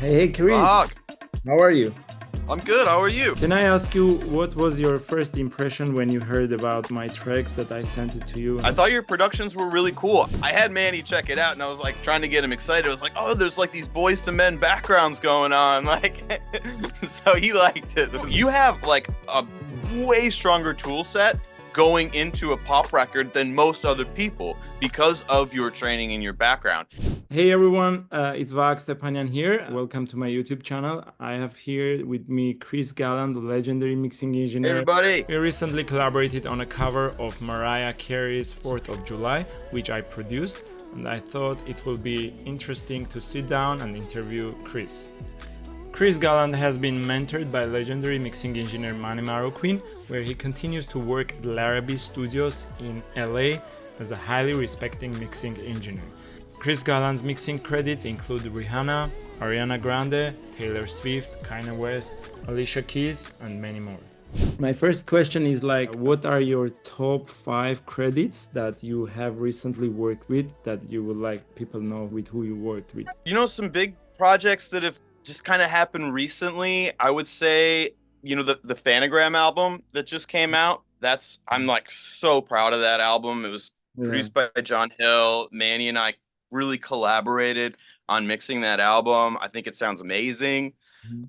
Hey, Chris, Vahagn, how are you? I'm good. How are you? Can I ask you what was your first impression when you heard about my tracks that I sent it to you? I thought your productions were really cool. I had Manny check it out, and I was like trying to get him excited. I was like, "Oh, there's like these boys to men backgrounds going on," like, so he liked it. You have like a way stronger tool set going into a pop record than most other people because of your training and your background. Hey everyone, it's Vahagn Stepanyan here. Welcome to my YouTube channel. I have here with me Chris Galland, the legendary mixing Hey, engineer. everybody. We recently collaborated on a cover of Mariah Carey's 4th of July, which I produced, and I thought it will be interesting to sit down and interview Chris. Chris Galland has been mentored by legendary mixing engineer Manny Marroquin, where he continues to work at Larrabee Studios in LA as a highly respected mixing engineer. Chris Galland's mixing credits include Rihanna, Ariana Grande, Taylor Swift, Kanye West, Alicia Keys, and many more. My first question is like, what are your top 5 credits that you have recently worked with that you would like people know with who you worked with? You know, some big projects that have just kind of happened recently, I would say, the Phanogram album that just came out. I'm like so proud of that album. It was produced by John Hill. Manny and I really collaborated on mixing that album. I think it sounds amazing.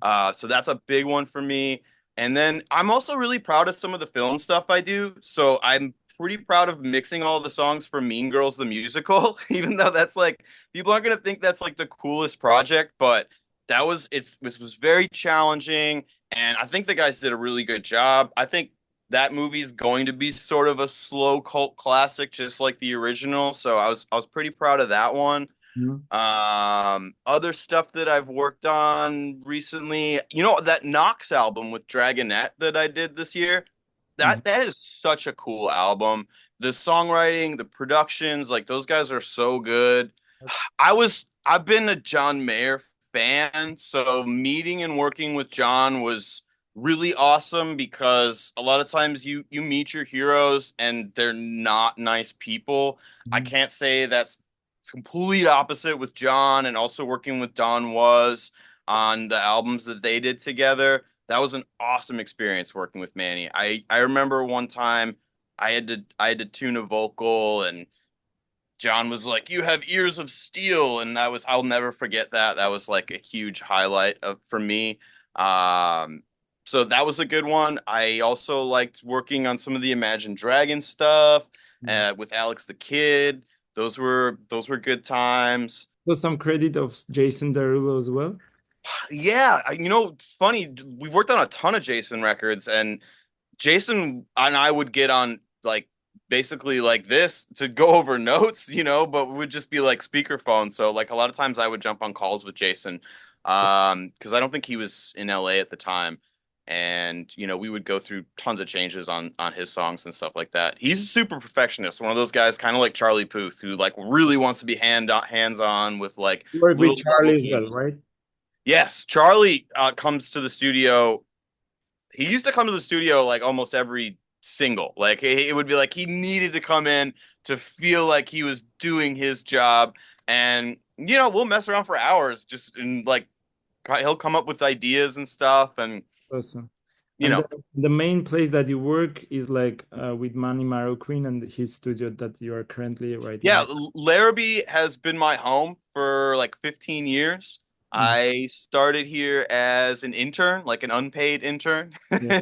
So that's a big one for me. And then I'm also really proud of some of the film stuff I do. So I'm pretty proud of mixing all the songs for Mean Girls the musical, even though that's like people aren't gonna think that's like the coolest project, but was very challenging, and I think the guys did a really good job. I think that movie's going to be sort of a slow cult classic, just like the original. So I was pretty proud of that one. Mhm. Other stuff that I've worked on recently, that Knox album with Dragonette that I did this year, that is such a cool album. The songwriting, the productions, like those guys are so good. I've been a John Mayer fan, so meeting and working with John was really awesome because a lot of times you meet your heroes and they're not nice people. I Mhm. can't say that's it's complete opposite with John, and also working with Don Was on the albums that they did together. That was an awesome experience working with Manny. I remember one time I had to tune a vocal, and John was like, "You have ears of steel," and I'll never forget that. That was like a huge highlight for me. Um, so that was a good one. I also liked working on some of the Imagine Dragon stuff Mhm. with Alex the Kid. Those were good times. So some credit of Jason Derulo as well. Yeah, it's funny. We've worked on a ton of Jason records, and Jason and I would get on like basically like this to go over notes, but we would just be like speakerphone. So like a lot of times I would jump on calls with Jason, because I don't think he was in LA at the time. And we would go through tons of changes on his songs and stuff like that. He's a super perfectionist, one of those guys, kind of like Charlie Puth, who like really wants to be hands on with like You work with little double Charlie as well, keys. right? Yes, Charlie comes to the studio. He used to come to the studio like almost every single. Like it would be like he needed to come in to feel like he was doing his job. And we'll mess around for hours just and like he'll come up with ideas and stuff. And Awesome. you And know, the main place that you work is like with Manny Marroquin and his studio that you are currently right yeah, now. Larrabee has been my home for like 15 years. Mhm. I started here as an intern, like an unpaid intern. Yeah.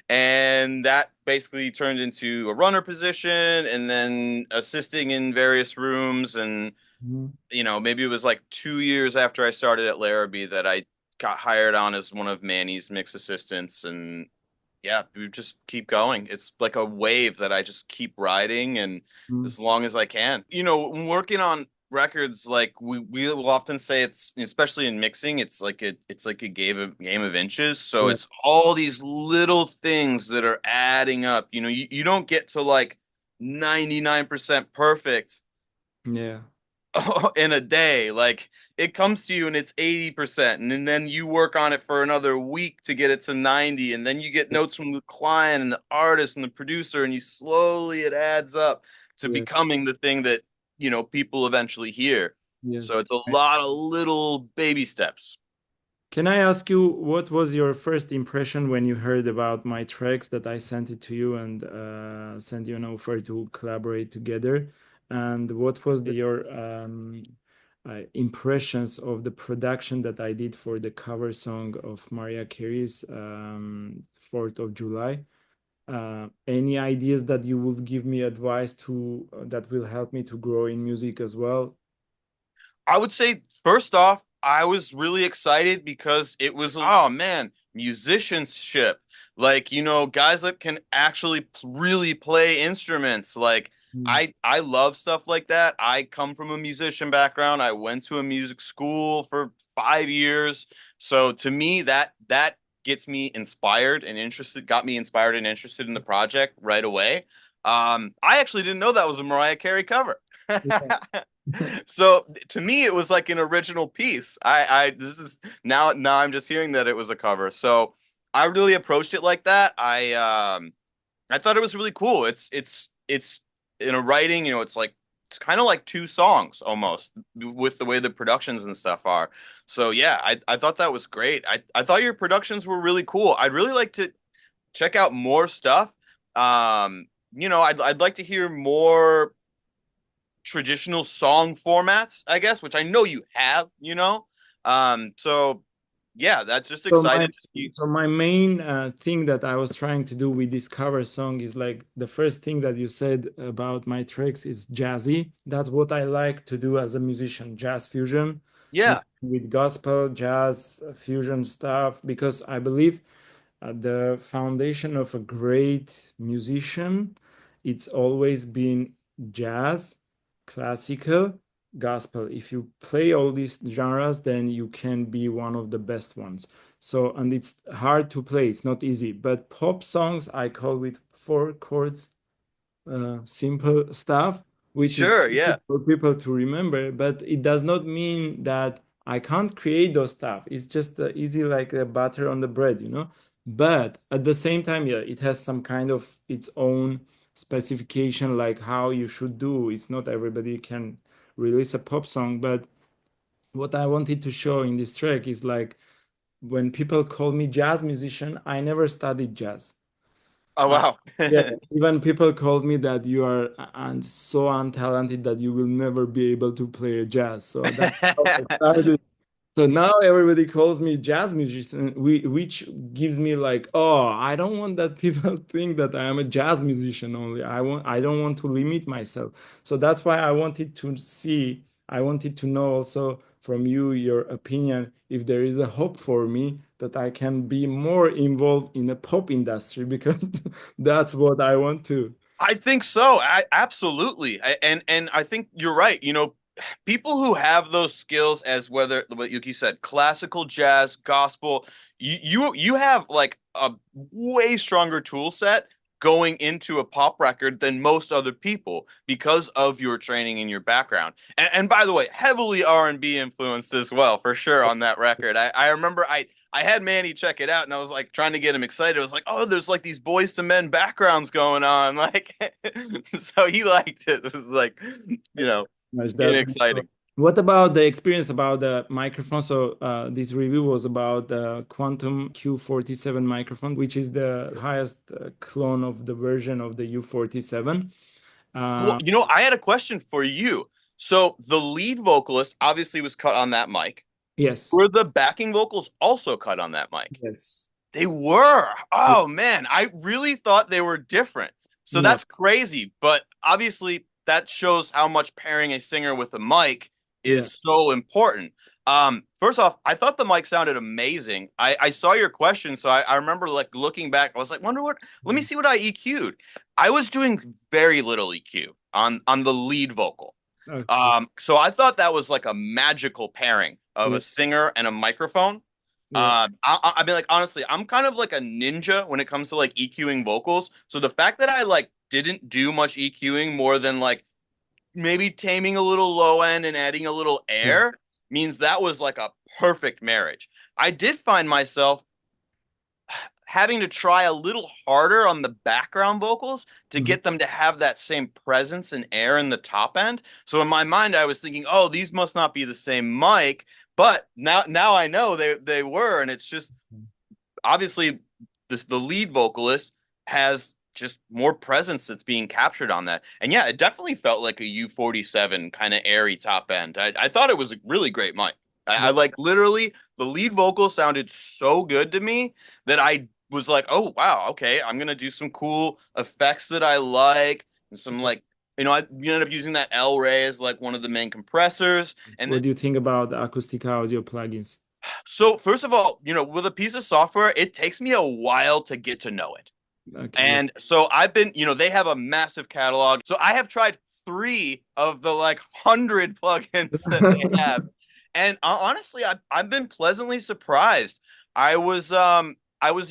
And that basically turned into a runner position and then assisting in various rooms. And, Mhm. maybe it was like 2 years after I started at Larrabee that I got hired on as one of Manny's mix assistants. And yeah, we just keep going. It's like a wave that I just keep riding, and Mhm. as long as I can. When working on records, like we will often say, it's especially in mixing, it's like a game of inches. So Yeah. it's all these little things that are adding up. You don't get to like 99% perfect Yeah. in a day. Like it comes to you and it's 80%, and then you work on it for another week to get it to 90, and then you get notes from the client and the artist and the producer, and you slowly it adds up to Yes. becoming the thing that people eventually hear. So Yes. it's a lot of little baby steps. Can I ask you what was your first impression when you heard about my tracks that I sent it to you and sent you an offer to collaborate together? And what was your impressions of the production that I did for the cover song of Mariah Carey's 4th of July? Any ideas that you would give me advice to that will help me to grow in music as well? I would say first off, I was really excited because it was, oh man, musicianship. Like, guys that can actually really play instruments. Like Mm. I love stuff like that. I come from a musician background. I went to a music school for 5 years. So to me, that gets me inspired and interested, got me inspired and interested in the project right away. I actually didn't know that was a Mariah Carey cover. Yeah. So to me, it was like an original piece. This is now I'm just hearing that it was a cover. So I really approached it like that. I thought it was really cool. It's in a writing, it's kind of like two songs almost with the way the productions and stuff are. So yeah, I thought that was great. I thought your productions were really cool. I'd really like to check out more stuff. I'd like to hear more traditional song formats, I guess, which I know you have. So yeah, that's just So my excited to see. so my main thing that I was trying to do with this cover song is like the first thing that you said about my tracks is jazzy. That's what I like to do as a musician, jazz fusion Yeah. with gospel, jazz, fusion stuff, because I believe the foundation of a great musician, it's always been jazz, classical, gospel. If you play all these genres, then you can be one of the best ones. So, and it's hard to play, it's not easy. But pop songs, I call with four chords, simple stuff, which is Sure, easy yeah. for people to remember, but it does not mean that I can't create those stuff. It's just easy like a butter on the bread. But at the same time, yeah, it has some kind of its own specification, like how you should do. It's not everybody can release a pop song, but what I wanted to show in this track is like when people call me jazz musician, I never studied jazz. Oh Uh, wow. yeah, even people called me that you are so untalented that you will never be able to play jazz. So that's how I started. So now everybody calls me jazz musician, which gives me like, oh, I don't want that people think that I am a jazz musician only. I don't want to limit myself. So that's why I wanted to know also from you your opinion if there is a hope for me that I can be more involved in the pop industry because that's what I want to. I think so. Absolutely. And I think you're right. People who have those skills as whether what you said, classical, jazz, gospel, you have like a way stronger tool set going into a pop record than most other people because of your training and your background. And by the way, heavily R&B influenced as well, for sure on that record. I remember I had Manny check it out and I was like trying to get him excited. I was like, oh, there's like these boys to men backgrounds going on. Like, so he liked it. It was like, you know, Much getting that. exciting. What about the experience about the microphone? So this review was about the Quantum Q47 microphone, which is the highest clone of the version of the U47. Well, Uh, I had a question for you. So the lead vocalist obviously was cut on that mic. yes, Were the backing vocals also cut on that mic? yes. They were. Oh man, I really thought they were different. So No, that's crazy, but obviously that shows how much pairing a singer with a mic yeah. is so important. First off, I thought the mic sounded amazing. I saw your question, so I remember like looking back, I was like, let me see what I EQ'd. I was doing very little EQ on the lead vocal. Okay. So I thought that was like a magical pairing of Yeah, a singer and a microphone. yeah, I mean, like honestly, I'm kind of like a ninja when it comes to like EQing vocals. So the fact that I like didn't do much EQing more than like maybe taming a little low end and adding a little yeah. air means that was like a perfect marriage. I did find myself having to try a little harder on the background vocals to Mhm. get them to have that same presence and air in the top end. So in my mind, I was thinking, oh, these must not be the same mic. but now I know they were, and it's just obviously the lead vocalist has just more presence that's being captured on that. And yeah, it definitely felt like a U47 kind of airy top end. I thought it was a really great mic. I Yeah. like literally the lead vocal sounded so good to me that I was like, oh wow, okay, I'm gonna do some cool effects that I like and some like I ended up using that L Ray as like one of the main compressors. And What do you think about the acoustic audio plugins? so first of all, with a piece of software, it takes me a while to get to know it. Okay, yeah. And so I've been, they have a massive catalog. So I have tried three of the like 100 plugins that they have. And honestly, I've been pleasantly surprised. I was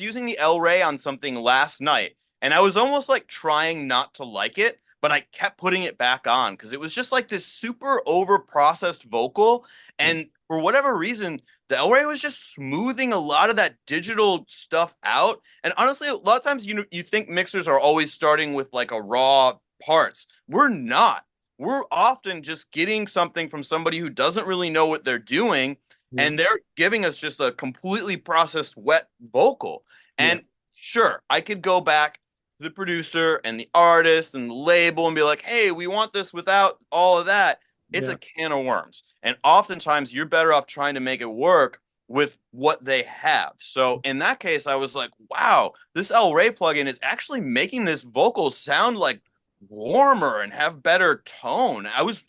using the L Ray on something last night, and I was almost like trying not to like it, but I kept putting it back on because it was just like this super over processed vocal. Yeah. And for whatever reason, the L Ray was just smoothing a lot of that digital stuff out. And honestly, a lot of times you think mixers are always starting with like a raw parts. We're not. We're often just getting something from somebody who doesn't really know what they're doing, Yeah. and they're giving us just a completely processed wet vocal. Yeah. And sure, I could go back to the producer and the artist and the label and be like, "Hey, we want this without all of that." It's Yeah. a can of worms. And oftentimes you're better off trying to make it work with what they have. So in that case, I was like, wow, this El Rey plugin is actually making this vocal sound like warmer and have better tone. I was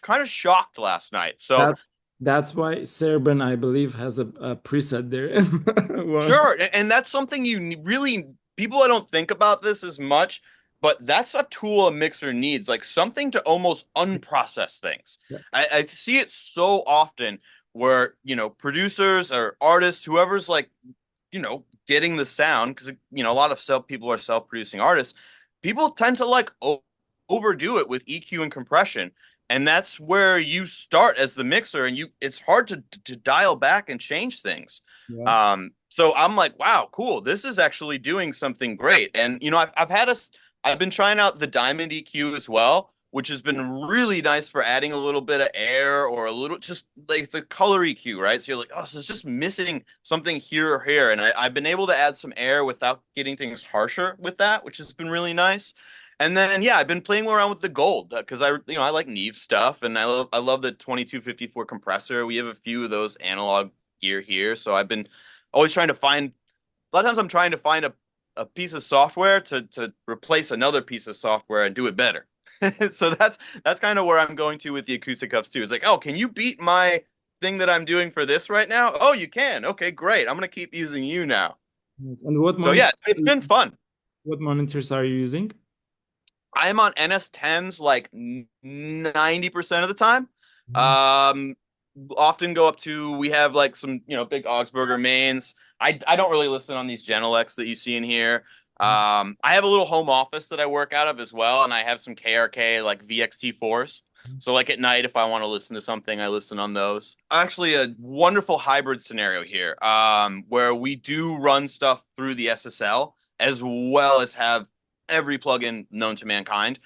kind of shocked last night. So That that's why Serban, I believe, has a preset there. One. sure, and that's something really people I don't think about this as much, but that's a tool a mixer needs, like something to almost unprocess things. Yeah. I see it so often where, producers or artists, whoever's like, getting the sound, because a lot of self people are self-producing artists, people tend to like overdo it with EQ and compression. And that's where you start as the mixer, and it's hard to dial back and change things. Yeah. So I'm like, wow, cool. This is actually doing something great. And I've been trying out the Diamond EQ as well, which has been really nice for adding a little bit of air or a little just like it's a color EQ, right? So you're like, oh, so it's just missing something here or here. And I've been able to add some air without getting things harsher with that, which has been really nice. And then yeah, I've been playing around with the gold because I like Neve stuff, and I love the 2254 compressor. We have a few of those analog gear here, so I've been always trying to find. A lot of times I'm trying to find a piece of software to replace another piece of software and do it better. So that's kind of where I'm going to with the acoustic cups too. It's like, oh, can you beat my thing that I'm doing for this right now? Oh, you can. Okay, great. I'm gonna keep using you now. Yes. And what So monitor, yeah, it's been fun. what monitors are you using? I'm on NS10s like 90% of the time. Mhm. Um, Often go up to we have like some big Augsburger mains. I don't really listen on these Genelecs that you see in here. I have a little home office that I work out of as well, and I have some KRK like VXT4s. So like at night, if I want to listen to something, I listen on those. Actually, a wonderful hybrid scenario here, where we do run stuff through the SSL as well as have every plugin known to mankind.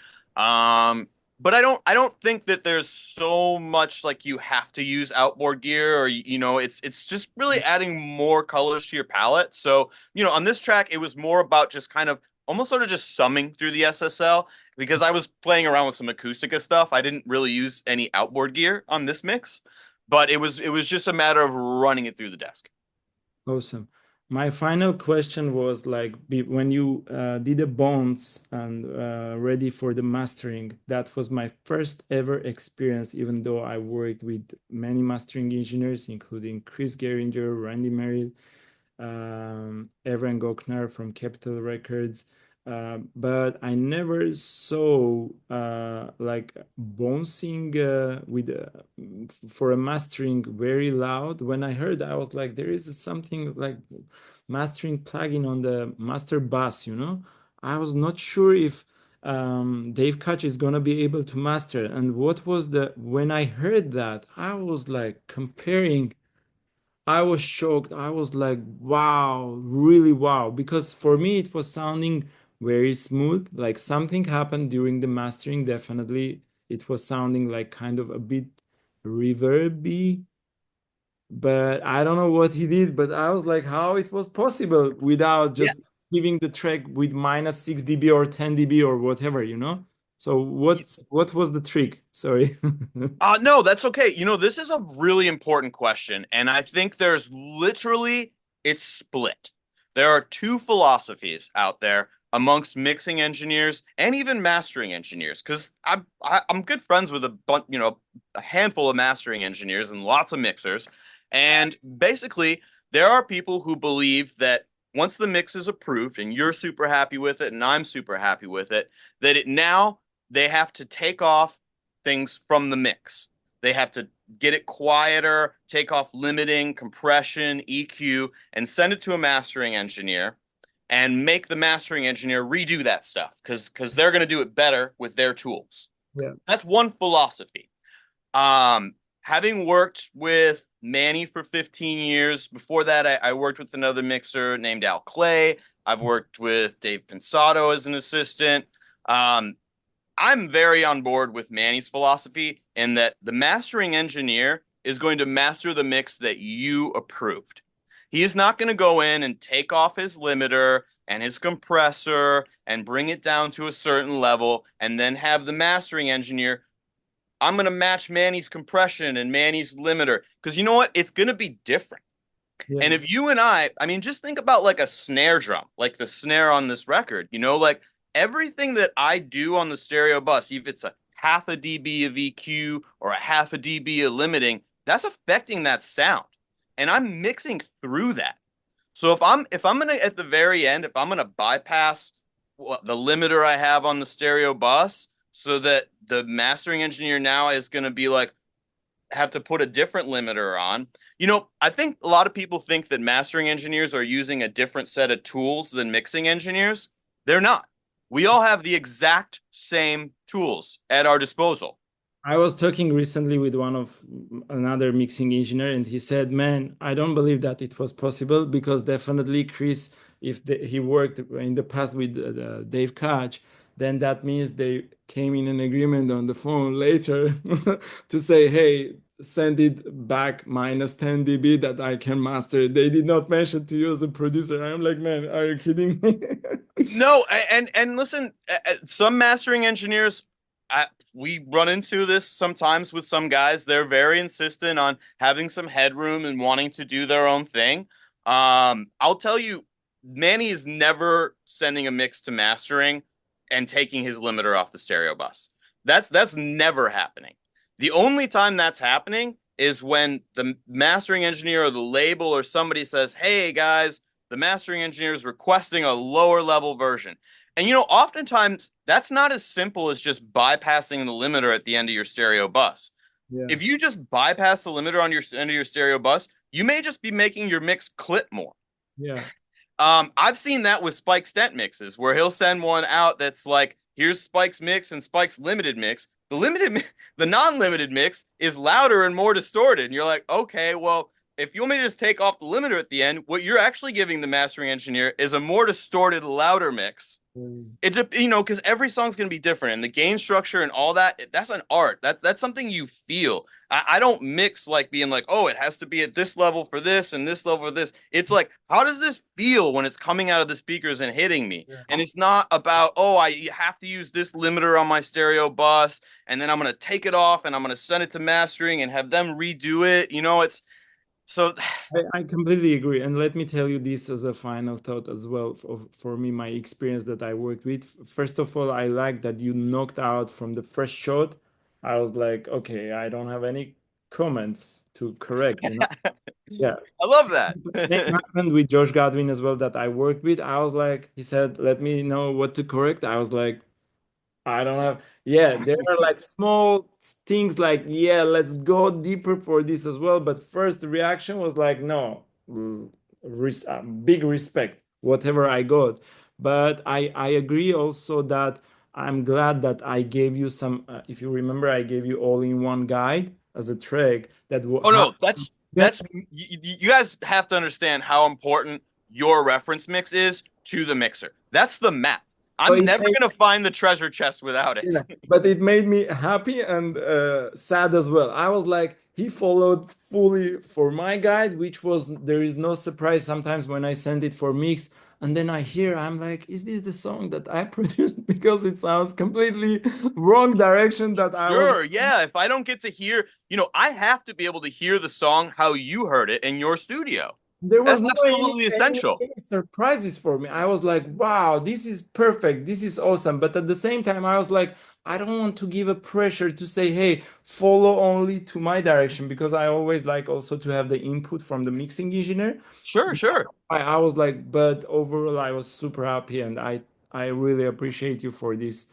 But I don't think that there's so much like you have to use outboard gear or it's just really adding more colors to your palette. So, on this track it was more about just kind of almost sort of just summing through the SSL because I was playing around with some Acoustica stuff. I didn't really use any outboard gear on this mix, but it was just a matter of running it through the desk. Awesome. My final question was like when you did the bones and ready for the mastering, that was my first ever experience, even though I worked with many mastering engineers, including Chris Geringer, Randy Merrill, Evren Goknar from Capitol Records. But I never saw like bouncing with for a mastering very loud. When I heard, I was like, there is something like mastering plugin on the master bus, you know? I was not sure if Dave Kutch is gonna be able to master. And what was when I heard that, I was like comparing. I was shocked. I was like, wow, really wow. Because for me, it was sounding very smooth. Like something happened during the mastering. Definitely, it was sounding like kind of a bit reverby. but I don't know what he did. But I was like, how it was possible without Yeah. just giving the track with minus 6 dB or 10 dB or whatever, you know? So what was the trick? Sorry. No, that's okay. This is a really important question, and I think there's literally it's split. There are two philosophies out there amongst mixing engineers and even mastering engineers, because I'm good friends with a handful of mastering engineers and lots of mixers, and basically there are people who believe that once the mix is approved and you're super happy with it and I'm super happy with it, that it now they have to take off things from the mix. They have to get it quieter, take off limiting, compression, EQ, and send it to a mastering engineer and make the mastering engineer redo that stuff because they're going to do it better with their tools. Yeah. That's one philosophy. Having worked with Manny for 15 years, before that, I worked with another mixer named Al Clay. I've worked with Dave Pensato as an assistant. I'm very on board with Manny's philosophy in that the mastering engineer is going to master the mix that you approved. He is not going to go in and take off his limiter and his compressor and bring it down to a certain level and then have the mastering engineer. I'm going to match Manny's compression and Manny's limiter because you know what? It's going to be different. Yeah. And if you and I mean, just think about like a snare drum, like the snare on this record, like everything that I do on the stereo bus, if it's a half a dB of EQ or a half a dB of limiting, that's affecting that sound. And I'm mixing through that. So if I'm gonna at the very end, if I'm gonna bypass the limiter I have on the stereo bus so that the mastering engineer now is gonna be like have to put a different limiter on. I think a lot of people think that mastering engineers are using a different set of tools than mixing engineers. They're not. We all have the exact same tools at our disposal. I was talking recently with one of another mixing engineer, and he said, "Man, I don't believe that it was possible because definitely Chris, if he worked in the past with Dave Kutch, then that means they came in an agreement on the phone later to say, hey, send it back minus 10 dB that I can master. They did not mention to you as a producer." I'm like, man, are you kidding me? No, and listen, some mastering engineers, we run into this sometimes with some guys. They're very insistent on having some headroom and wanting to do their own thing. I'll tell you, Manny is never sending a mix to mastering and taking his limiter off the stereo bus. That's never happening. The only time that's happening is when the mastering engineer or the label or somebody says, "Hey guys, the mastering engineer is requesting a lower level version." And oftentimes that's not as simple as just bypassing the limiter at the end of your stereo bus. Yeah. If you just bypass the limiter on your end of your stereo bus, you may just be making your mix clip more. Yeah. I've seen that with Spike Stent mixes where he'll send one out that's like, here's Spike's mix and Spike's limited mix. The non-limited mix is louder and more distorted. And you're like, okay, well, if you want me to just take off the limiter at the end, what you're actually giving the mastering engineer is a more distorted, louder mix. Because every song's going to be different, and the gain structure and all that's an art. That's something you feel. I don't mix like being like, oh, it has to be at this level for this and this level for this. It's like, how does this feel when it's coming out of the speakers and hitting me? Yeah. And it's not about, oh, I have to use this limiter on my stereo bus, and then I'm going to take it off and I'm going to send it to mastering and have them redo it. It's so I completely agree. And let me tell you this as a final thought as well for me, my experience that I worked with. First of all, I like that you knocked out from the first shot. I was like, okay, I don't have any comments to correct. Yeah. I love that. Same happened with Josh Godwin as well that I worked with. I was like, he said, let me know what to correct. I was like, I don't have, yeah, there are like small things like, yeah, let's go deeper for this as well. But first, the reaction was like, no, big respect, whatever I got. But I agree also that I'm glad that I gave you some, if you remember, I gave you all in one guide as a track that. Oh, no, that's you guys have to understand how important your reference mix is to the mixer. That's the map. So I'm never going to find the treasure chest without it. Yeah, but it made me happy and sad as well. I was like, he followed fully for my guide, which was, there is no surprise sometimes when I send it for mix. And then I hear, I'm like, is this the song that I produced? Because it sounds completely wrong direction that I was. Sure, yeah. If I don't get to hear, I have to be able to hear the song how you heard it in your studio. There was That's no absolutely essential. any surprises for me. I was like, wow, this is perfect. This is awesome. But at the same time, I was like, I don't want to give a pressure to say, hey, follow only to my direction, because I always like also to have the input from the mixing engineer. Sure, sure. I was like, but overall, I was super happy, and I really appreciate you for this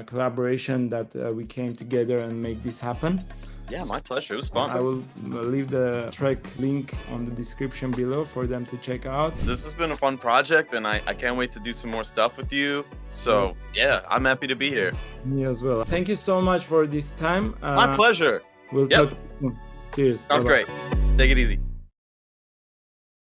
collaboration that we came together and make this happen. Yeah, my pleasure. It was fun. I will leave the track link on the description below for them to check out. This has been a fun project, and I can't wait to do some more stuff with you. So, yeah, I'm happy to be here. Me as well. Thank you so much for this time. My pleasure. We'll talk soon. Cheers. Sounds Bye-bye. great. Take it easy.